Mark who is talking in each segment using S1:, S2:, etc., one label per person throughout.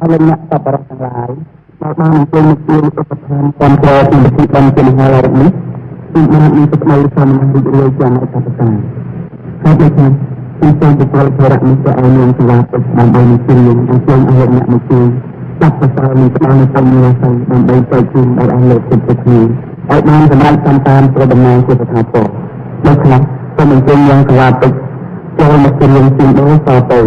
S1: អរលោកអ្នកសប្បុរសទាំងឡាយមកបានអង្គុយមកជួបឧបត្ថម្ភតាមក្រោយពីពិធីបុណ្យជាមហារនេះពីបានមានសេចក្តីសន្និដ្ឋានរីករាយយ៉ាងអស្ចារ្យហើយដូចនេះពីសូមបុគ្គលធរៈនេះក៏ឲ្យមានសេវាពិតដើម្បីនឹងជឿអង្គឲ្យអ្នកមកជួយចាប់ប្រសើរនឹងផ្ដល់នូវបញ្ញាសិលដើម្បីចែកជូនដល់អស់លោកគ្រប់ៗគ្នាឲ្យបានសម្រេចតាមប្រដំណើរជាស្ថាពរដូច្នេះសូមអង្គយ៉ាងសេវាពិតចូលមកជឿនឹងជូនដល់តទៅ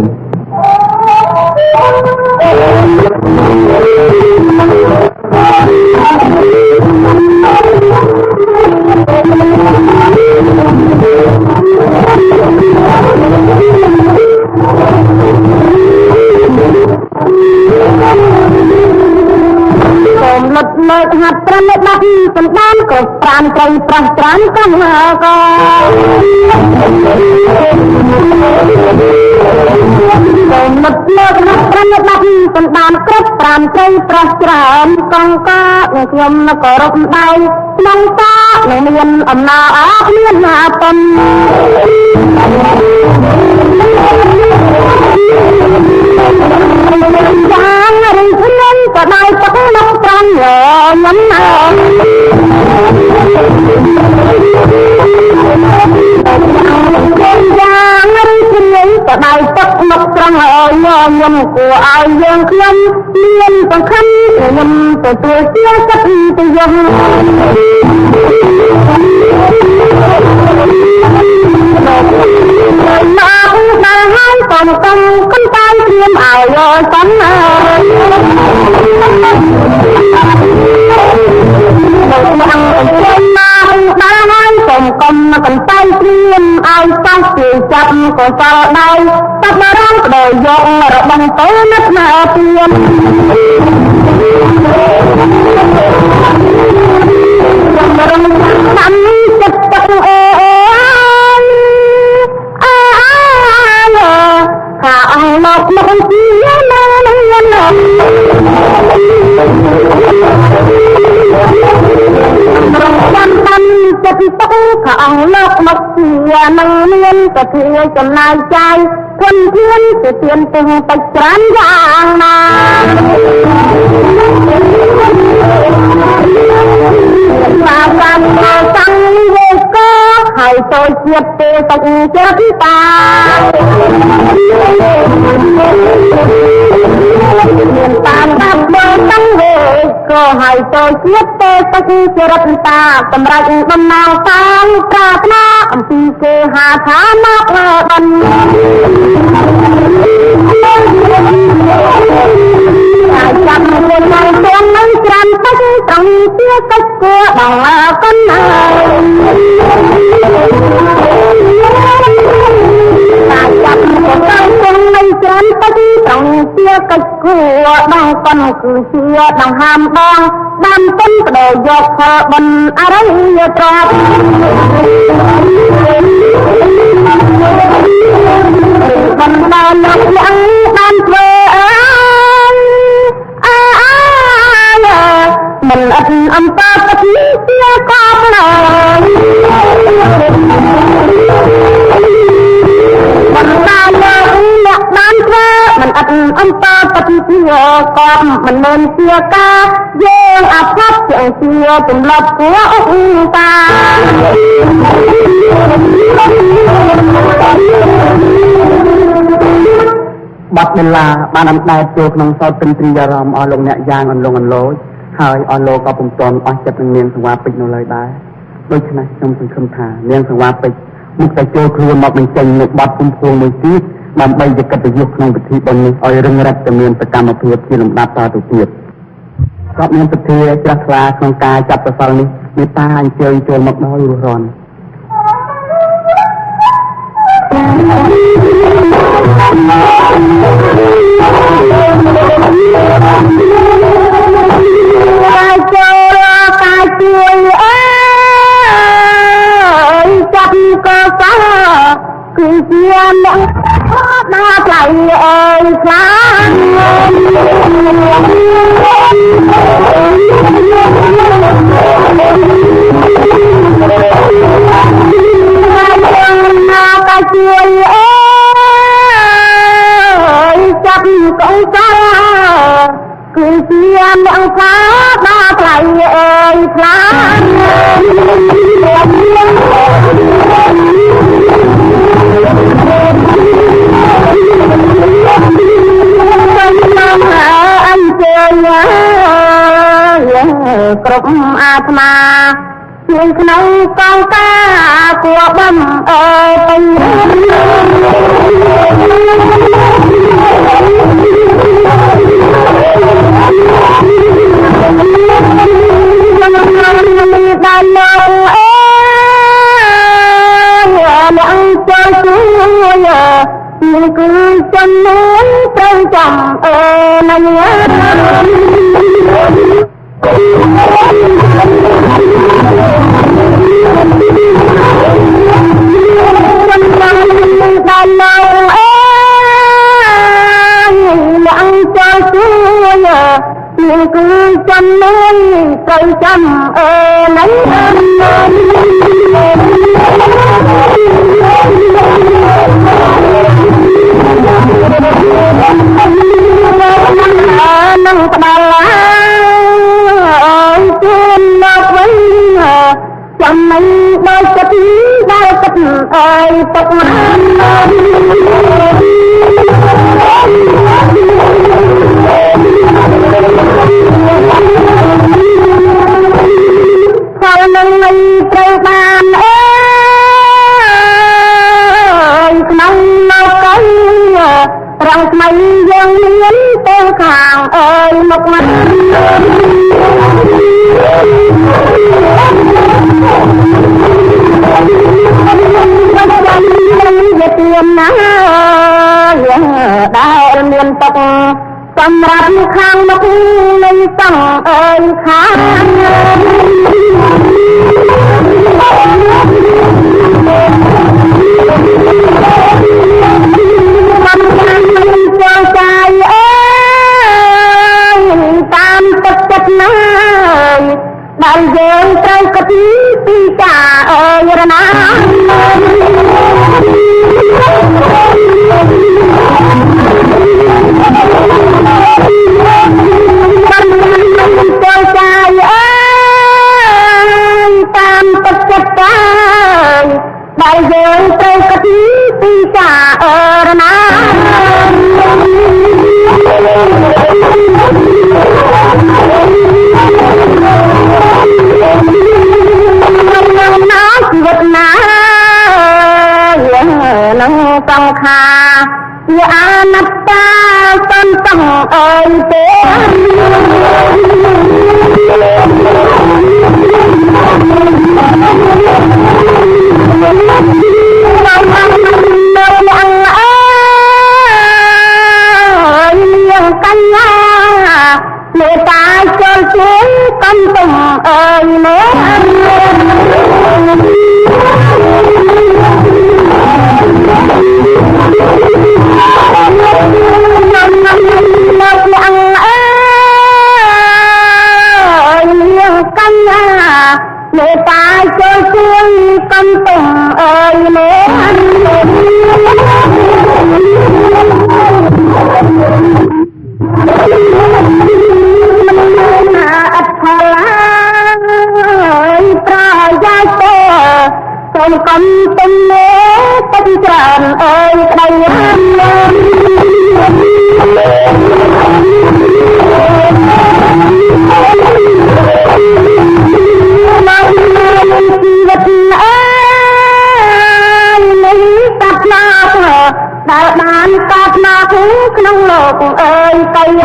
S2: សូមលុតលើកហាត់ប្រណិតបាត់សម្ដានគ្រប់ប្រានត្រីប្រះត្រានកំហើក៏សូមលុតលើកហាត់ប្រណិតបាត់សម្ដានគ្រប់ប្រានត្រីប្រះត្រានកង្កាខ្ញុំគោរពដៃក្នុងតានឹងមានអំណរអរមានណាប៉ុនយ៉ាងរីករាយក៏ដៃទឹកមកត្រង់ខ្ញុំណាយ៉ាងរីករាយក៏ដៃទឹកមកត្រង់ខ្ញុំគួរឲ្យយើងខ្ញុំមានសង្ឃឹមខ្ញុំទទួលជាចិត្តទៅយើងមកដល់ហើយកំកំកំតែព្រៀមឲ្យសំណាមកអង្គចេញមកដល់ហើយកំកំកំតែព្រៀមឲ្យសាច់ជាចាប់ក៏សល់ដៃតាប់រងដោយយករបស់ទៅនឹកណាព្រៀមរំចាំចិត្តទឹកខាអស់មកមកជាណានឹងណារំចាំចិត្តទឹកខាអស់មកមកជានឹងមានតែជាចំណាយចាយធនធានទៅទៀនទៅបច្ច័យយ៉ាងណាបាបានមកតាំងវេកោហើយទៅជាតិទេទឹកចិត្តតាមានតាមបាត់មកតាំងវេកោហើយទៅជាតិទេទឹកចិត្តតាសម្រាប់ដំណើរតាមប្រាថ្នាអំពីគេហាថាមកបានហើយចាំមួយថ្ងៃទាំងនឹងច្រានទឹកត្រង់ជាកិច្ចគួរដល់កណ្ដាលតែចាំមួយថ្ងៃទាំងនឹងច្រានទឹកត្រង់ជាកិច្ចគួរដល់កណ្ដាលគឺជាដង្ហើមបងបានទុនបដូរយកផលបនអរិយត្រាប់បណ្ដាលលោកយ៉ាងបានធ្វើមិនអត់អំពើពិតជាកបឡើយបណ្ដាលលោកបានធ្វើមិនអត់អំពើពិតជាកបមិនមែនជាការយើងអភ័ព្វជាទម្លាប់គួរឧតា
S1: បាត់វេលាបានអណ្ដែតចូលក្នុងសោតព្រៃអារម្មណ៍អស់លោកអ្នកយ៉ាងអន្លង់អន្លោចហើយអស់លោកក៏ពុំទាន់អស់ចិត្តនឹងនាងសង្វាពេជ្រនៅឡើយដែរដូច្នេះខ្ញុំសង្ឃឹមថានាងសង្វាពេជ្រមុខតែចូលខ្លួនមកបញ្ចេញនៅបទពុំភួងមួយទៀតដើម្បីជាកិត្តិយសក្នុងពិធីបុណ្យនេះឲ្យរឹងរឹតទៅមានសកម្មភាពជាលំដាប់តទៅទៀតក៏មានពិធីជ្រះថ្លាក្នុងការចាប់ប្រសល់នេះមេត្តាអញ្ជើញចូលមកដល់រស់រាន
S2: កាយចូលកាយជួយអើយចាប់ក៏សោគឺជាអ្នកដល់ថ្លៃអើយខ្លាំងជួយអើយចាប់ កងសាគឺជាអ្នកថាដល់ថ្លៃអើយថ្លាអញ្ជើញគ្រប់អាត្មាជាក្នុងកងកាគួបំអើយពេញដល់លោកអើយអ្នកចូលជួយនេះគឺចំណូលត្រូវចាំអើណាញ់ដល់លោកអើយអ្នកចូលជួយនេះគឺចំណូលត្រូវចាំអើណាញ់នឹងផ្ដាល់អើយជួនមកវិញចាំមិនដល់ចិត្តដល់ចិត្តអើយទឹកផលនឹងមិនត្រូវបានអើយក្នុងមកកៃរងថ្មីយើងមានទៅខាងអើយមកមកវាទៀមណាដែលមានទឹកសម្រាប់ខាងមកនៃសង្ឃអើយខាងបានចូលចាយអើយតាមទឹកចិត្តណាដែលយើងត្រូវគិតពីចាអើយរណាចូលចាយអើយតាមទឹកចិត្តចាយដែលយើងត្រូវគិតពីចាអើយរណាជីវិតណានឹងសង្ខារជាអនត្តាសន្សំអើយទេកញ្ញាមេត្តាចូលជួយកំពុងអើយមេមេត្តាចូលជួយកំពុងអើយមេអត់ផលហើយប្រយោជន៍ទៅសូមកំពុងទឹកច្រើនអើយក្តីជីវិតអើយនេះតាត់ណាដែលបានកាត់ណាក្នុងលោកអើយកាយ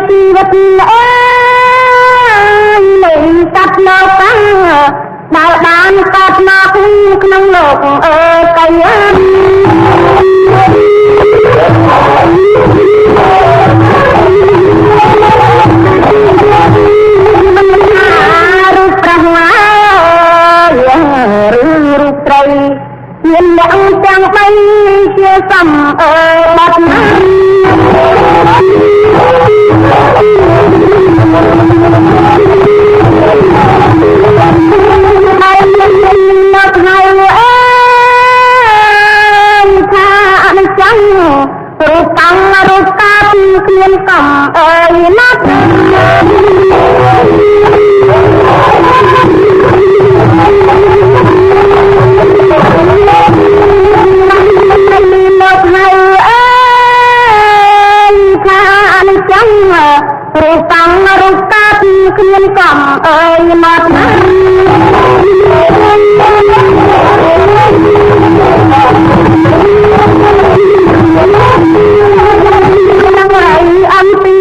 S2: ជីវិតអើយនេះតាត់ណាដែលបានកាត់ណាក្នុងលោកអើយកាយមានអ្នកទាំងបីជាសំអើបាត់ណា មានកំអើយមកណាអំពី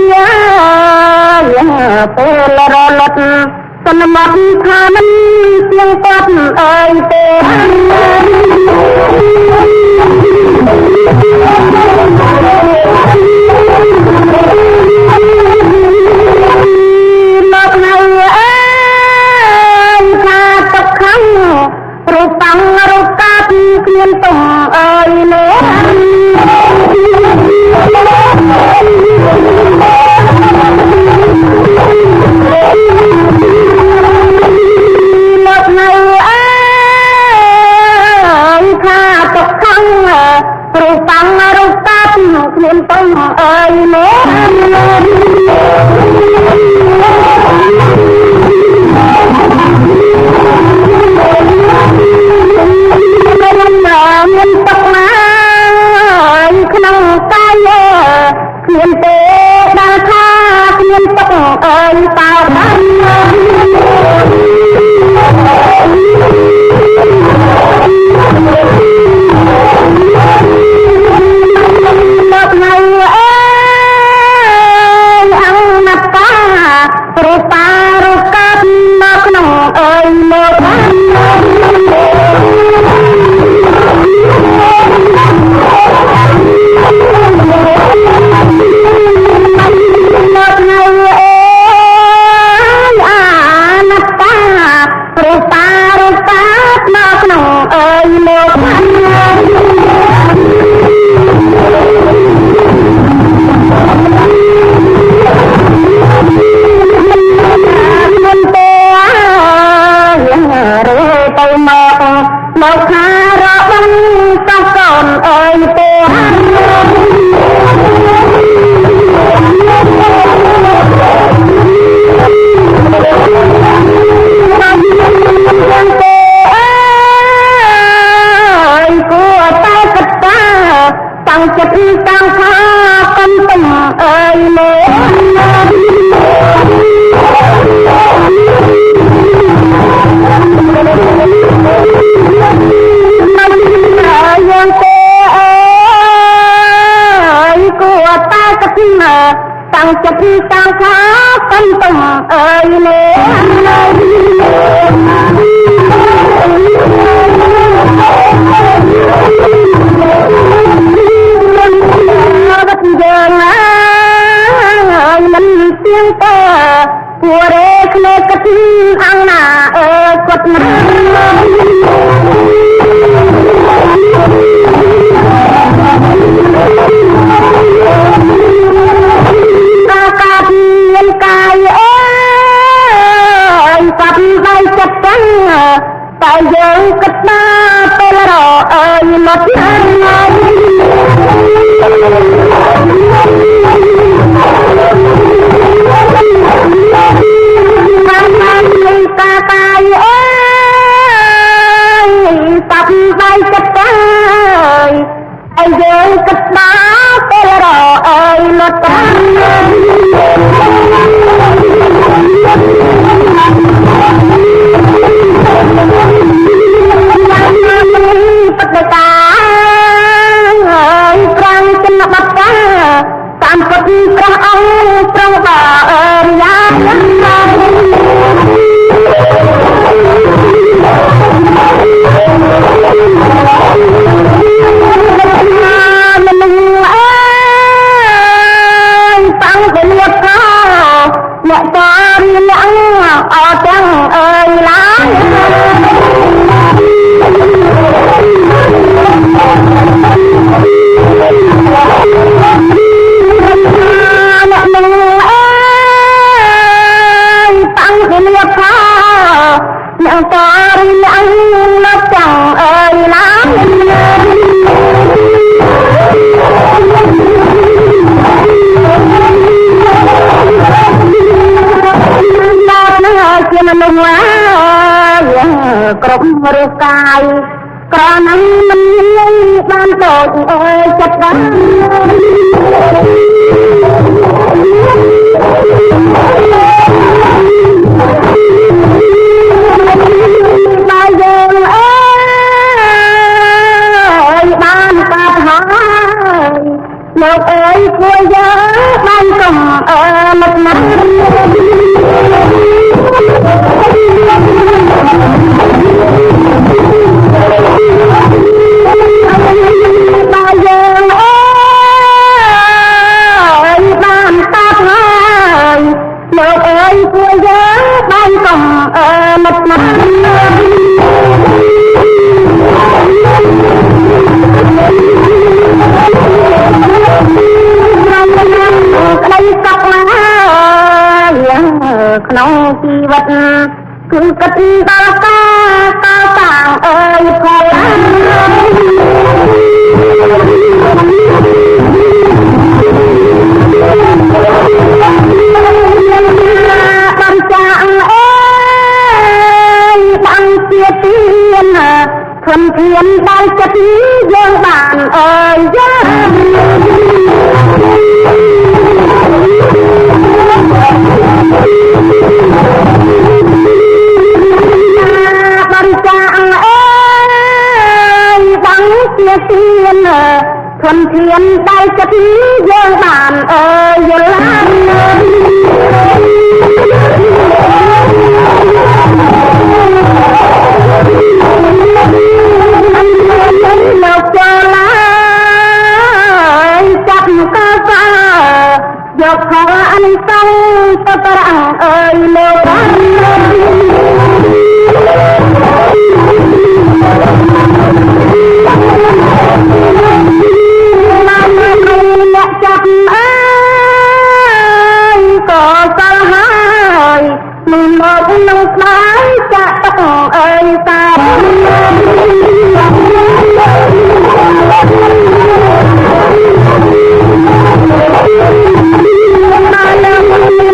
S2: ពេលរលត់សន្មត់ថាមិនទៀងទាត់អើយទេមកនៅអើយថាទឹកខំរូបតាំងរូបកាត់គ្មានទុំអើយនេះមកនៅអើយថាទឹកខំរូបតាំងរូបកាត់គ្មានទុំអើយនេះមានទឹកណាក្នុងកាយគ្មានទេដែលថាគ្មានទឹកអើយតើបានមកនៅអើយអង្គណាត់តារូបារូបកាត់មកក្នុងអើយមកបានមកនៅអើយអាណាត់តារូបារូបកាត់មកក្នុងអើយមកបានមកខារបងសកូនអើយទេគួរតែកតាតាំងចិត្តតាំងថាកំពុងអើយលេយើងទេអើយគួរតែកតាតាំងចិត្តតាំងថាកំពុងអើយលេយើងមិនទៀងតើពួរេក្លេកទីអង្គណាគាត់ណាកាត់មានកាយអើយកាត់ដៃចិត្តតាំងតែយើងគិតថាពេលរអើយមកណាកាយអើយតាប់ដៃចិត្តអើយឲ្យយើងគិតថាពេលរអើយមកបដកាហើយប្រាំងចិនបត់កាតាមពុទ្ធព្រះអង្គប្រងបារិយាតាំងទៅលៀបកោអ្នកតរៀនអ្នកអត់ទាំងអើយឡាយអ្នកនឹងអើយតាំងទៅលៀបកោអ្នកតរៀនអ្នកទាំងអើយឡាយជាមនុស្សគ្រប់រូបកាយ ក៏នឹងមិនមានបានដូចចិត្តដែរបើយើងបានកាត់ហើយលោកអើយជួយយើងបានកុំនឹកណាស់បើយើងបានកាត់ហើយលោកអើយជួយយើងបានកុំនឹកណាស់ក្តីសក់ណាក្នុងជីវិតគឺគិតដល់ការសាងផលបានចាក់បានជាទៀនធនធានដល់ចិត្តយើងបានយើងបានចាក់បានជាទៀនធនធានដល់ចិត្តយើងបានយល់លោកចូលឡាយចាប់កសាយកផលអនិសង្សទៅប្រាំងលោកអ្នកចាប់ក៏សល់ហើយនឹងមកនឹងខ្លាយចាក់ទឹកតា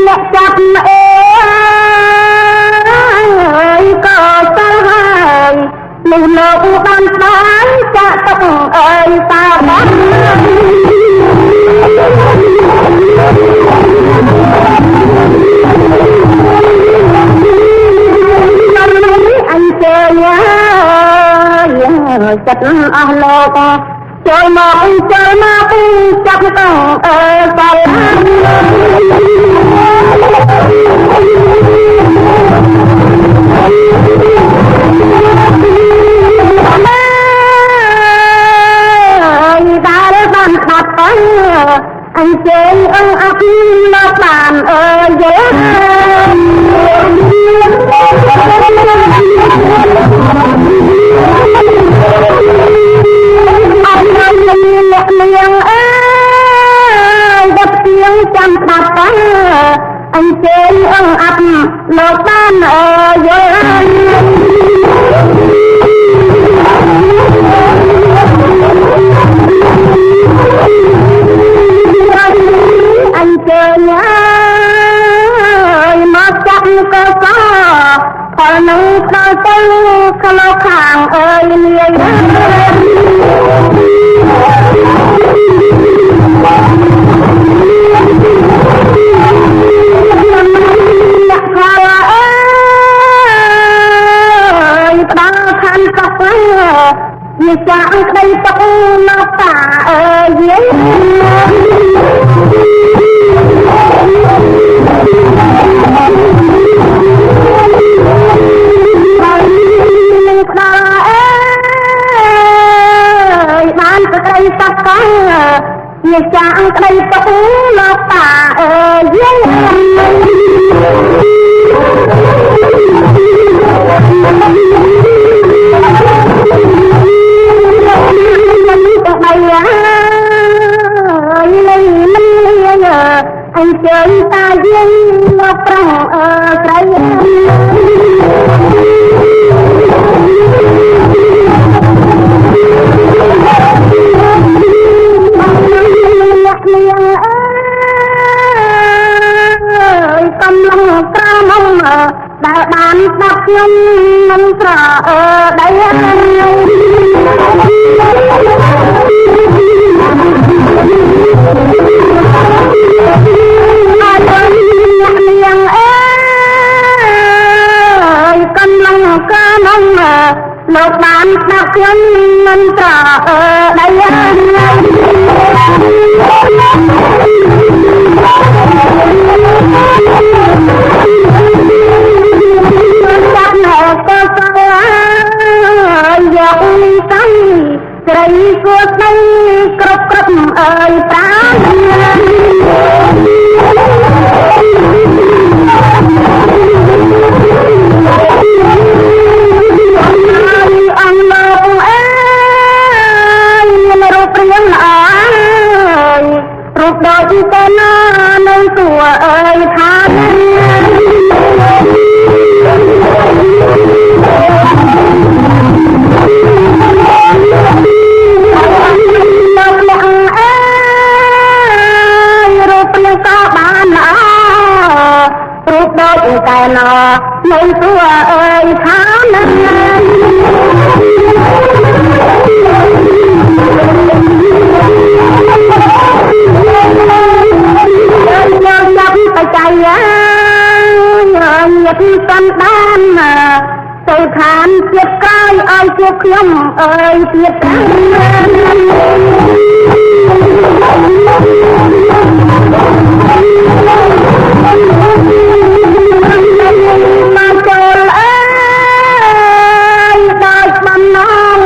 S2: អ្នកចាប់ក៏សល់ហើយនឹងលោកបានខ្លាយចាក់ទឹកតាអញចេញចិត្តអស់លោកចូលមកចាប់ទៅបាល់ដែលបានខាត់ទៅអញចេញអត់មកបានយល់អ្នកលៀងដប់ទៀងចាំស្ដាប់តាអញចេញអត់លោកបានយល់អញចេញមកចាប់កសផលនឹងដល់ទៅក្នុងខាងលាយអ្នកផលផ្ដល់ខានសក់វាចាក់ក្តីទុកមកតាយើងបានក្តីសក់វាចាក់ក្តីទុកមកតាយើងអញ្ជើញតាយើងមកប្រងស្រីអ្នកលៀងកំឡុងក្រមុំដែលបានស្ដាប់ ខ្ញុំមិនស្រដៃហើយនាងអើយកំឡុងកាលនោះលោកបានស្ដាប់ខ្ញុំមិនស្រដៃហើយចាប់ណែក៏ស្គាល់យកនេះទៅស្រីគួរស្ដីគ្រប់អើយប្រាណអង្គលោកអើយមានរូបរាងល្អរូបដូចទៅណានៅសួរអើយថាតែណនៅសួរអើយថាណាយើងចាប់បច្ច័យញាតិសន្តានទៅខានជាតិក្រោយឲ្យជួបខ្ញុំអើយទៀតមកចូលអើយដល់បំណង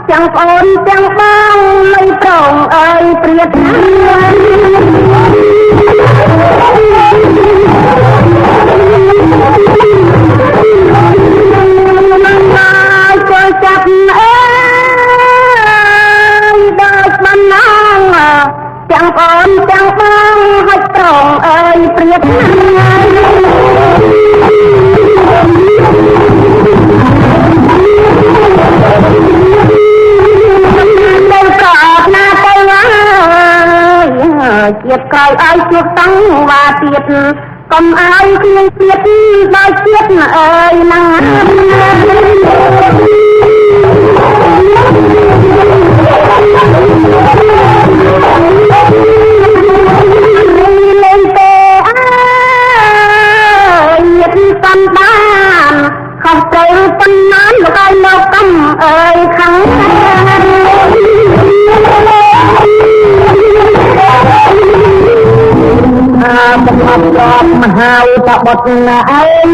S2: ទាំងប្អូនទាំងបងមិនប្រងអើយព្រាតណាចូលចាប់អើយដល់បំណងទាំងប្អូនទាំងបងហត់ប្រងអើយព្រាតណាជាតិក្រោយឲ្យជួបតង់វ៉ាទៀតកុំឲ្យគ្មានទៀតដល់ជាតិអើយណាលេងទេអើយញាតិសន្តានខុសត្រូវប៉ុណ្ណាលោកឲ្យលោកកំអើយខាងបំណងជាប់មហាឧបបុត្រណាឯង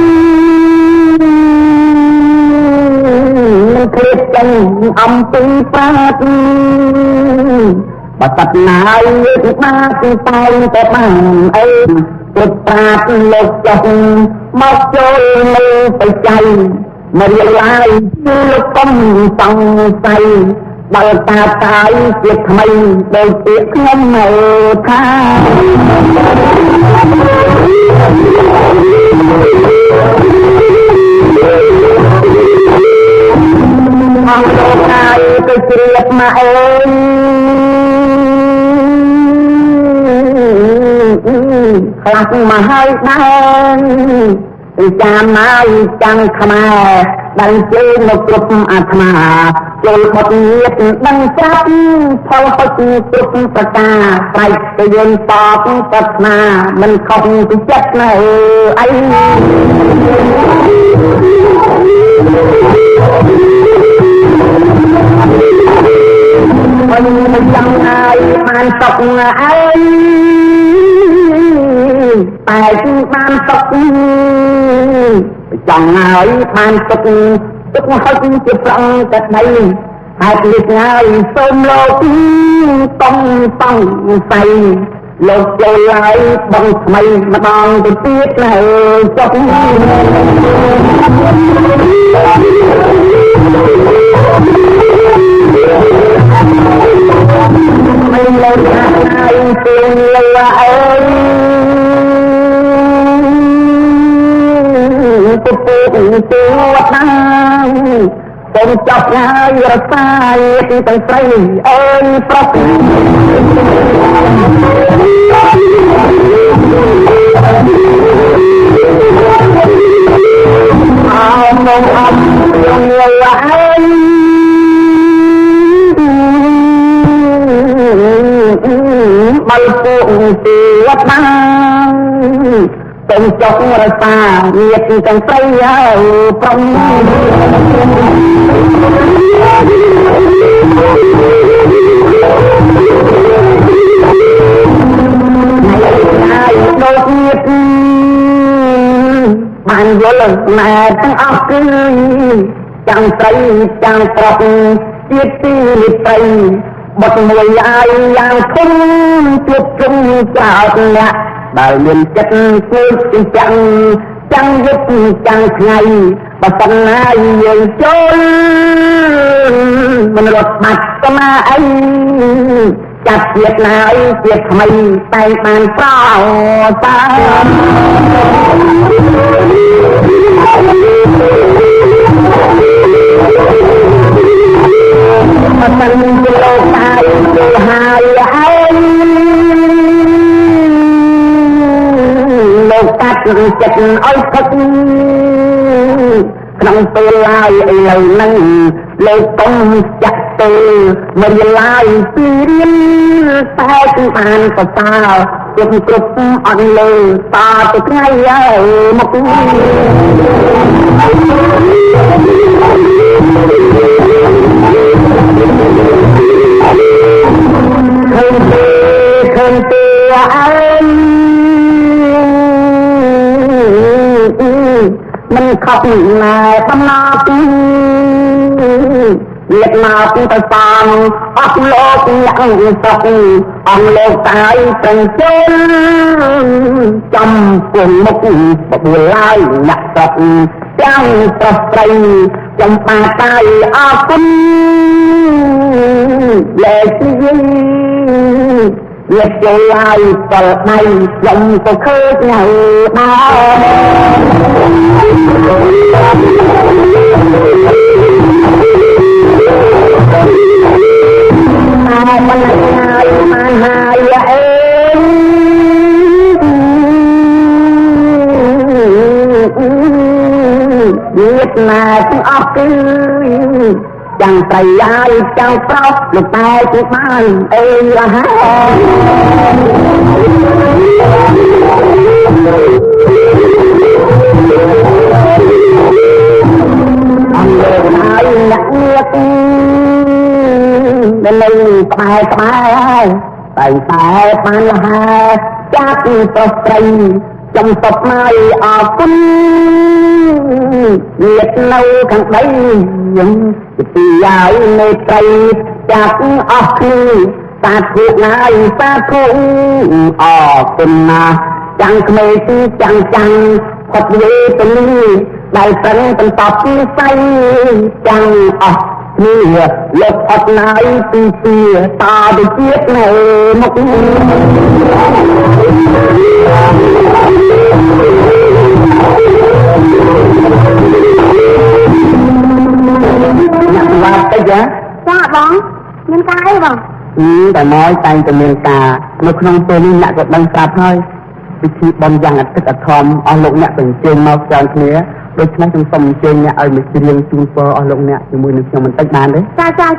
S2: មិនគ្រៀតចឹងអំពីប្រាត់បតណាយវិបាកតែតែបានអីពុទ្ធប្រាជ្ញលោកចុះមកចូលនៅបច្ច័យមករៀនឡាយលោកកំសង្ស័យដល់តាតាយជាថ្មីដោយពាក្យខ្ញុំនៅថាអង្គលោកណាយទៅជ្រាបមកអើយខ្លះមកហើយដែរចាំមកចាំខ្មែរដែលជើងមកគ្រប់អាត្មាចូលបទញាតដឹងស្រាប់ផលហុចគ្រប់ប្រការស្រែកទៅយន្តតបប្រាថ្នាមិនខុសពីចិត្តណាអីមិនចាំហើយបានតកអីតែបានតកចង់ហើយបានទុកហុចជាប្រងតែដៃហើយលិចហើយសូមលោកต้องស័យលោកចូលហើយបងថ្មីម្ដងទៅទៀតណាចុះមិនលោកហើយទៅលើអើយទៅទៅវត្តណាទៅ
S1: ងចាប់ហើយរសាយទីទាំងស្រីអើយប្រុសអោនងអមលាហើយបើពួកទីវត្តបាទៅចុះរសាញាតិទាំងស្រីហើយប្រុសហើយដូចញាតិបានយល់ណែទាំងអស់គឺចាំស្រីចាំប្រុសទៀតទីត្រីបត់មួយអាយយ៉ាងធំជួបជុំចោតអ្នកដែលមានចិត្តគួរចិញ្ចាំងចាំងយប់ចាំងថ្ងៃបើសិនណាយើងចូលមិនរត់បាត់ស្មាអីចាត់ជាតិណាអីជាតិថ្មីតែបានប្រោតាបើសិនជាលោកតាយទៅហើយហើយលោកកាត់ចិត្តឲ្យផឹកក្នុងពេលឡាយឥឡូវហ្នឹងលោកកុំចាក់ទៅមិនឡាយពីរៀនតែគឺបានប្រសើរគ្រប់អត់លើតទៅថ្ងៃហើយមកឃើញទេអើយមិនខប់ណែបំណពីលៀបមកពីទៅសំអស់លោកអ្នកសុខអង្គលោកតាយទាំងជើចំពុំមុខបបួលឡាយអ្នកសុខចាំប្រស្រីចំបាតាយអរគុណលែជីវាចូលឡាយតលដៃខ្ញុំក៏ឃើញហើយដែរមិនហើយមិនហើយអេវាណាទាំងអស់គឺចាំប្រយាយចាំប្រុសលោកតែគឺបានអេរហ័សអង្គលើហើយអ្នកនេះដែលនៅក្បែរហើយតែបានលះចាក់ពីប្រុសស្រីចំតបមកអរគុណវានៅខាងដីខ្ញុំទីយាយនៅត្រីចាក់អស់គឺសាធុណាយសាធុអរគុណណាចាំងក្មេទីចាំងផុតវេទនីដែលប្រឹងបន្តពីសៃចាំងអស់នេះលោកអត់ណាយពីពីតទៅទៀតនៅមុខអ្នកវត្តទៅចាបងមានការអីបងតែមកតែងតែមានការនៅក្នុងពេលនេះអ្នកក៏ដឹងស្រាប់ហើយពិធីបុណ្យយ៉ាងអតិថិធមអស់លោកអ្នកទៅអញ្ជើញមកច្រើនគ្នាដូច្នេះខ្ញុំសូមអញ្ជើញអ្នកឲ្យមកច្រៀងជូនពរអស់លោកអ្នកជាមួយនឹងខ្ញុំបន្តិចបានទេ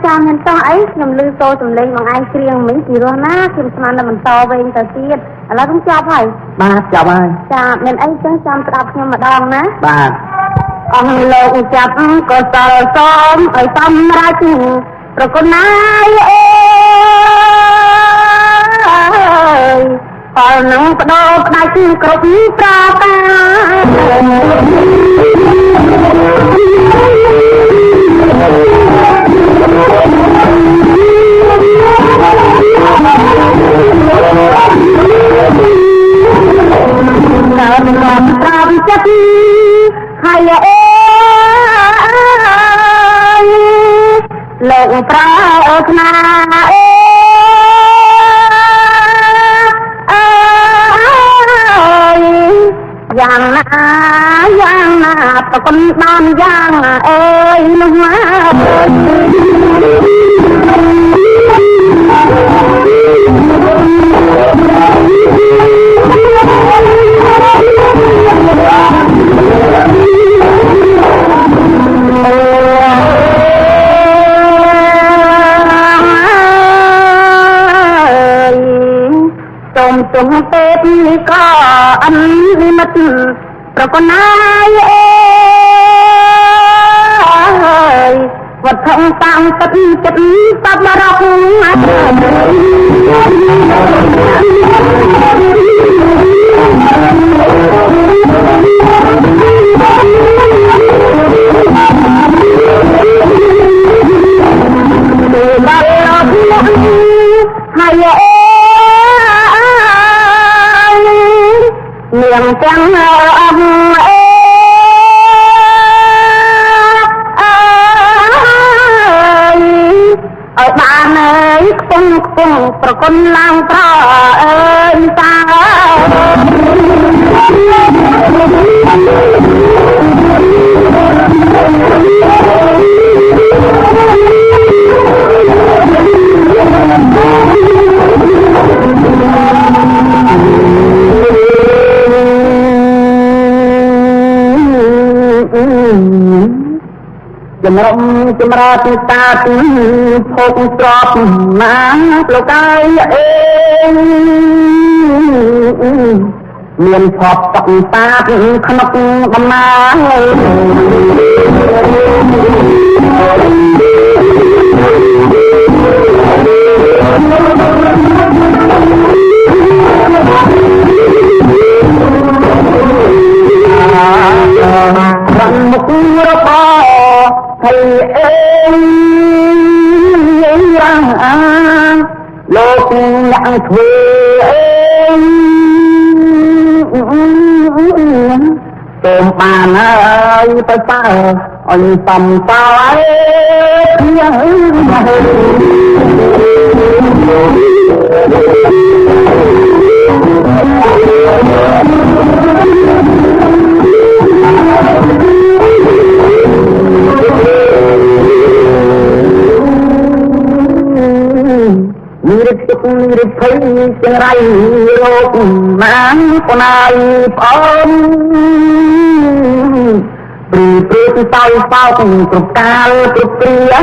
S2: ចាមានតោះអីខ្ញុំឮសូរសំឡេងបងឯងច្រៀងមិញពីរស់ណាខ្ញុំស្មានតែបន្តវែងទៅទៀតឥឡូវខ្ញុំចប់ហើយ
S1: បាទចប់ហើយ
S2: ចាមានអីចឹងចាំស្ដាប់ខ្ញុំម្ដងណា
S1: បាទ
S2: អស់លោកចាប់ក៏សល់សូមឲ្យសម្រាប់ប្រគុណណាយអើយផលនឹងបដោផ្ដាច់គ្រប់ប្រការកើតមកត្រាំចិត្តហើយអើយលោកប្រាថ្នាអើយយ៉ាងណាប្រគុណបានយ៉ាងអើយនោះមក អិនវិមិត្តប្រកណាយវត្តតាំងទឹកចិត្តសប្បុរសហើយនាងទាំងអំឲ្យបានអើយខ្ពង់ប្រគុណឡើងប្រអើយតាចម្រើនតាទីភពស្របណាលោកកាយមានភពតតាក្នុងដំណើរំមុខរបស់ហើយរាំងលោកអ្នកធ្វើសូមបានហើយទៅសើអញសំសើនិរិទ្ធទុកនិរិទ្ធភ័យចង្រៃរោគណានប៉ុណាយប្អូនព្រីសោយសោកគ្រប់កាលគ្រប់គ្រា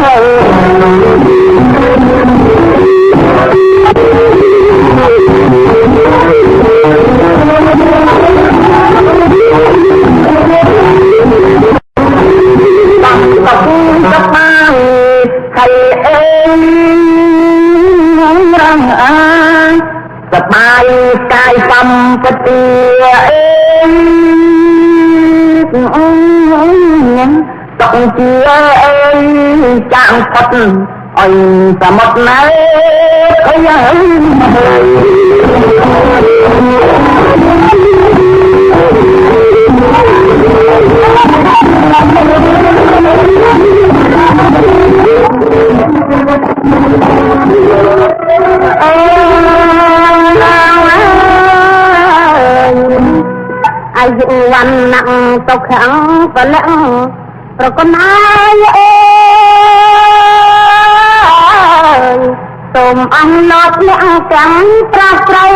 S2: បាក់តពូតបានហើយរាំងសបាយកាយសម្បត្តិតកជាចាងផុតអញសមុទ្រណែអីអាយុវណ្ណៈទុក្ខពលៈប្រកណាយសូមអនុលោមអ្នកទាំងប្រាស្រ័យ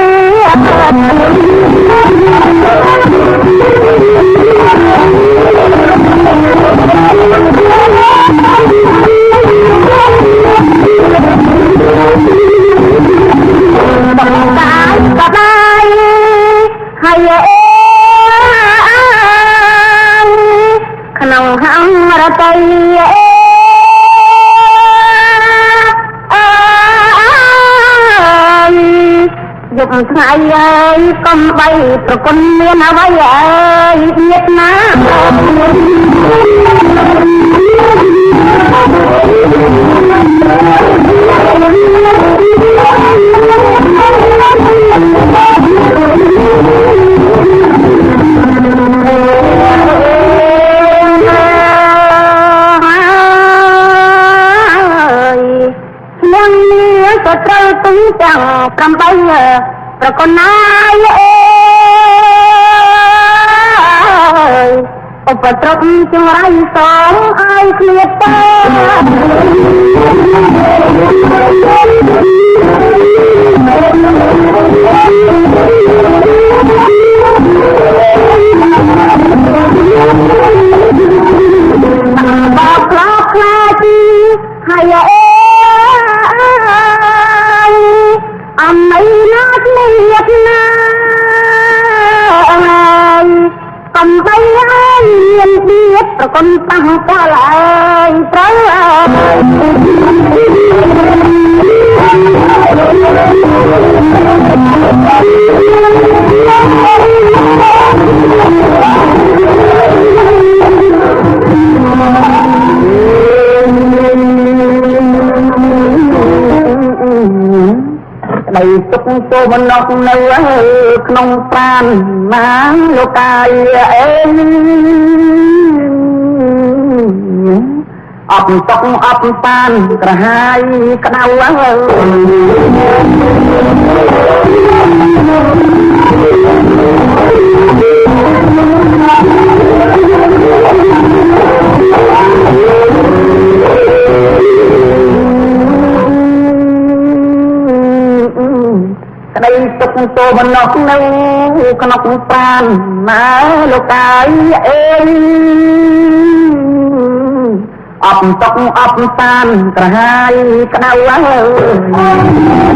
S2: បងកាយបបាយហើយក្នុងហង្រតីយប់ថ្ងៃអើយកុំបីប្រគុណមានអ្វីអើយទៀតណាក៏ត្រូវទុំទាំង8ប្រកណាយឧបទ្រពចង្រៃសូមឲ្យឃ្លាតទៅបោកខ្លោខ្លាជីហើយអំណៃណាត់នេះណា គុណប៉ះពាល់ឯងត្រូវដីទុកទៅបំណក់នៅក្នុងប្រាណណាលោកកាយអេអត់ទុកអត់តានក្រហាយក្តៅក្តីទុកទោមនោះនៅក្នុងប្រាណណាលោកកាយអេអត់ទុកអត់តានក្រហាយក្តៅហើយ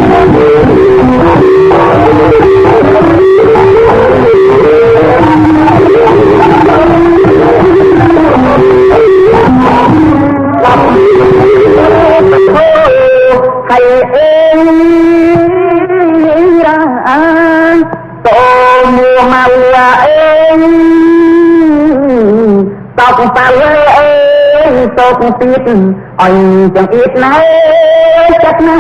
S2: អេតោមួមកអេតោកប៉ាល់អេតោកទៀតអញចង្អៀតណែចិត្តណែ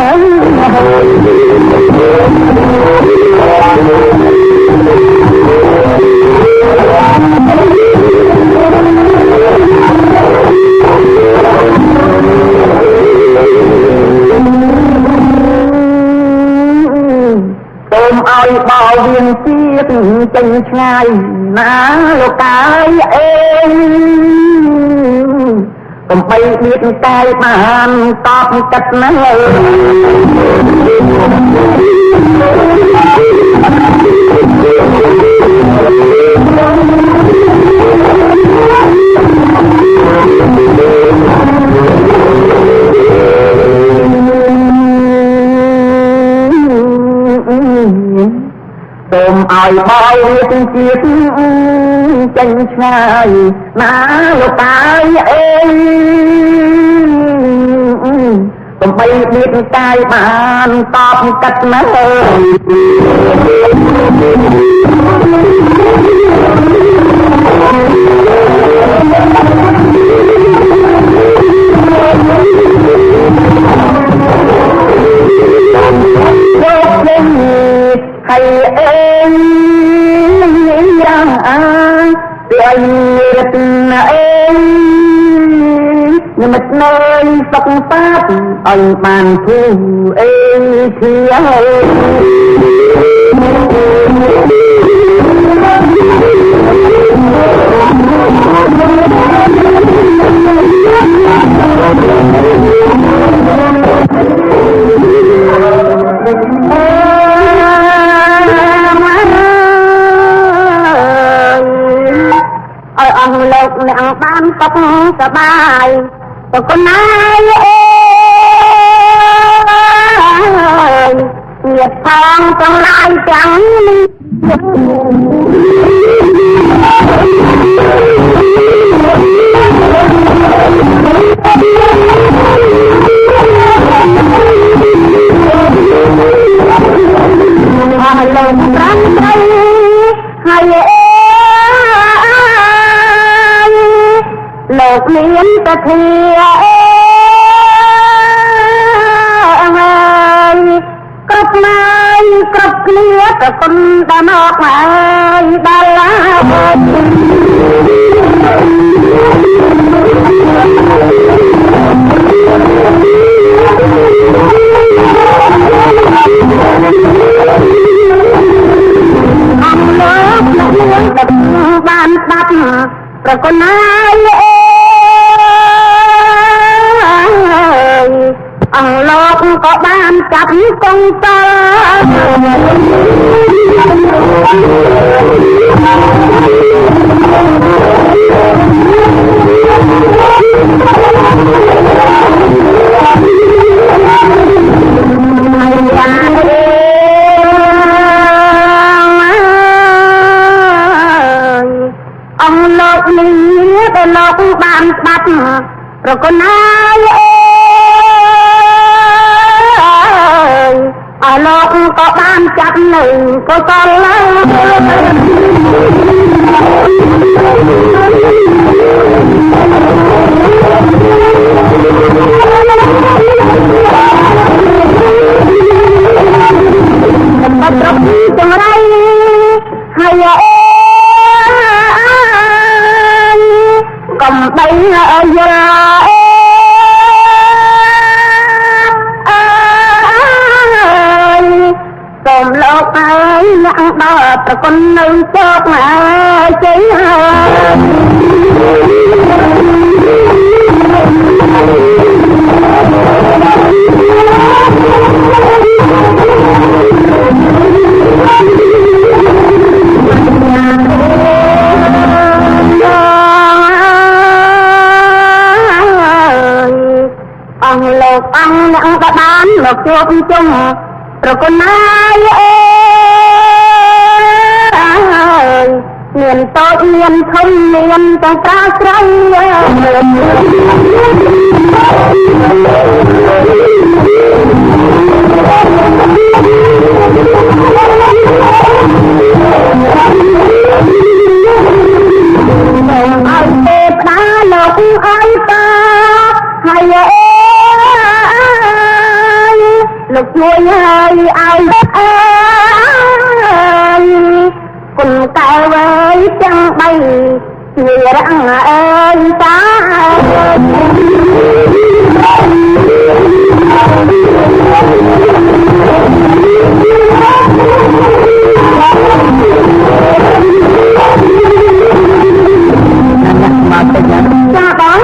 S2: សូមឲ្យបោវៀងទៀតចេញឆ្ងាយណាលោកកាយអេកុំបីបៀតកាយបានកប់ចិត្តណាសូមឲ្យបោវៀងទៀតចេញឆ្ងាយណាលោកកាយអេកុំបីបៀតកាយបានកប់កាត់ណាហើយអេយ៉ាងពីរតនាអេនិមិត្តនៃសុខសាទឲ្យបានធូរអេជាអស់លោកអ្នកបានសុខសប្បាយទៅកណាយអេញាតផងទាំងឡាយទាំងនេះអស់លោកត្រាំត្រីហើយលោកមានតធាគ្រប់ម៉ាយគ្រប់គ្នាប្រគុណដល់មកហើយដល់ឡាអំលោកមានតបានស្ដាប់ប្រគុណហើយអស់លោកក៏បានចាប់កងតើអស់លោកនេះដែល លោកបានស្ដាប់ប្រគុណហើយអើយលោកក៏បានចាប់នៅកុសលមិនប្រពីចង្រៃហើយកំបីយល់សូមលោកហើយអ្នកដល់ប្រគុណនៅជោគហើយជ័យអង្គលោកអង្គអ្នកក៏បានមកជួបជុំប្រគុណហើយមានតូចមានធំមានទាំងប្រាស្រ័យឲ្យទេផ្ដាលោកឲ្យតាហើយលោកជួយហើយឲ្យគុណកែវើយទាំងបីជួយរាំងអើយតា
S1: មកតិចណា
S2: ចាបង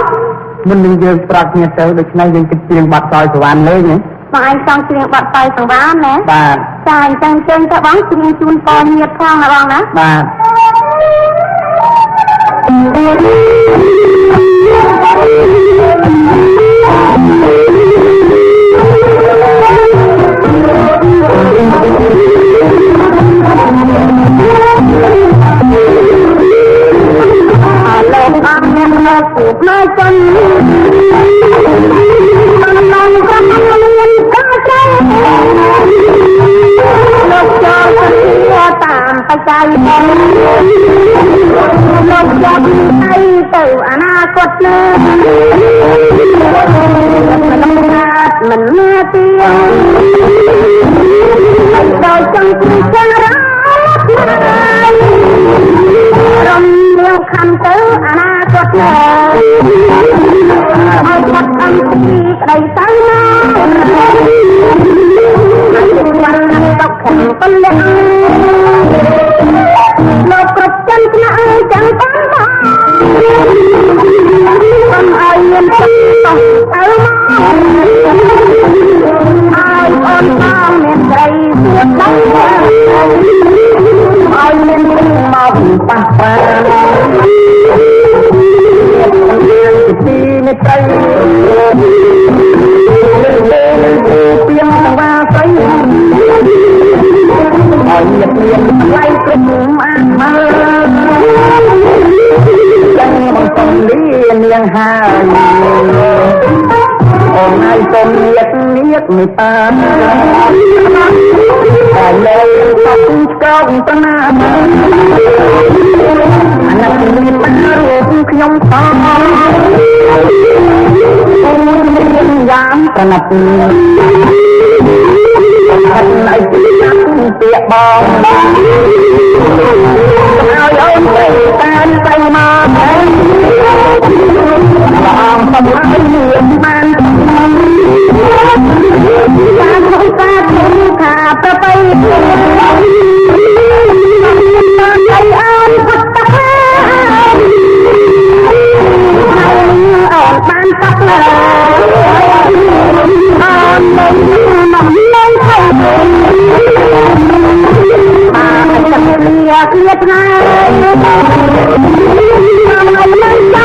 S1: មុននឹងយើងប្រាប់គ្នាទៅដូច្នេះយើងគិតជាងបាត់សោយសវណ្ណលេងណា
S2: បងឯងចង់ច្រៀងបទសោយសង្វាមណា
S1: បាទ
S2: ចាអញ្ចឹងចេញទៅបងច្រៀងជូនពរញាតិផងណាបងណា
S1: បាទ
S2: លោកអង្គអ្នកមកពុកមកចន្ទក្នុងក្រុមមានការចែលោកចូលតាមបច្ច័យលោកយកទៅអនាគតមិនមកទៀងដោយចង់ជួយចារ៉ារំលងខំទៅអនាគតឲ្យបាត់អំពីក្តីទៅមកวันตกแข่งกันเลยលោកគ្រប់ចិនស្នាក់ចឹងទៅមកមិនឲ្យមានទឹកទៅទៅមកឲ្យអូនតាមមានស្រីសួតដល់ឲ្យមានពីមកប៉ះប៉ាទីនេះទៅពីងតវាស្រីឲ្យមានថ្លៃគ្រប់អានមើលចឹងមកសំលៀនលៀងហើយអូនឲ្យសុំលៀកនេះតាតែលើតោះឆ្កោងតណាអាណត្តិមានរូបខ្ញុំតអូនមានយ៉ាងប្រណិតអត់ណៃពីចាប់ពាក្យបងឲ្យអូនទៅតាមទៅមកបងសំឡេងមានបានតាមសាគុំខាប្របីឲ្យអូនផុតតាអូនបានតក់លើអូនមិនមិនទៅបានតែលៀកលៀកហើយមិនមិន